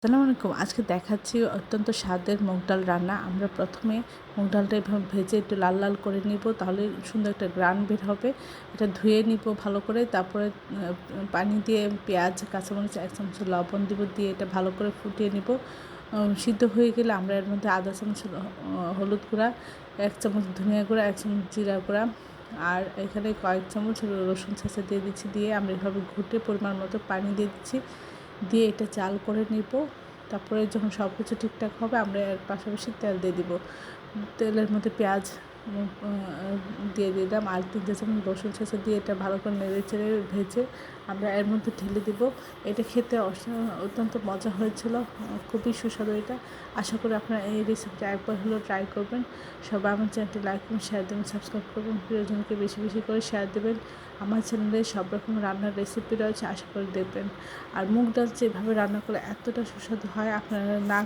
আসসালামু আলাইকুম। আজকে দেখাচ্ছি অত্যন্ত স্বাদের মুগ ডাল রান্না। আমরা প্রথমে মুগ ডালটা এভাবে ভেজে একটু লাল লাল করে নিব, তাহলে সুন্দর একটা গ্রান বের হবে। এটা ধুয়ে নিব ভালো করে, তারপরে পানি দিয়ে পেঁয়াজ, কাঁচামরিচ, 1 চামচ লবণ দিব, দিয়ে এটা ভালো করে ফুটিয়ে নিব। সিদ্ধ হয়ে গেলে আমরা এর মধ্যে আধা চামচ হলুদ গুঁড়া, 1 চামচ ধনিয়া গুঁড়া, 1 চামচ জিরা গুঁড়া, আর এখানে কয়েক চামচ রসুন ছেঁচা দিয়ে দিচ্ছি। দিয়ে আমরা এভাবে ঘুটে পরিমাণ মতো পানি দিয়ে দিচ্ছি, দিয়ে এটা জাল করে নিব। তারপরে যখন সব কিছু ঠিকঠাক হবে আমরা এর পাশাপাশি তেল দিয়ে দিব। তেলের মধ্যে পেঁয়াজ দিয়ে দিলাম, আর 3 চামচ রসুন ছেঁচা দিয়ে এটা ভালো করে নেড়ে চেড়ে ভেজে আমরা এর মধ্যে ঢেলে দিব। এটা খেতে অত্যন্ত মজা হয়েছিল, খুবই সুস্বাদু এটা। আশা করি আপনারা এই রেসিপিটা একবার হলেও ট্রাই করবেন। সবাই আমার চ্যানেলটি লাইক করুন, শেয়ার দেবেন, সাবস্ক্রাইব করবেন, প্রিয়জনকে বেশি বেশি করে শেয়ার দেবেন। আমার চ্যানেলে সব রকম রান্নার রেসিপি রয়েছে, আশা করি দেখবেন। আর মুগ ডাল যেভাবে রান্না করলে এতটা সুস্বাদু হয়, আপনারা না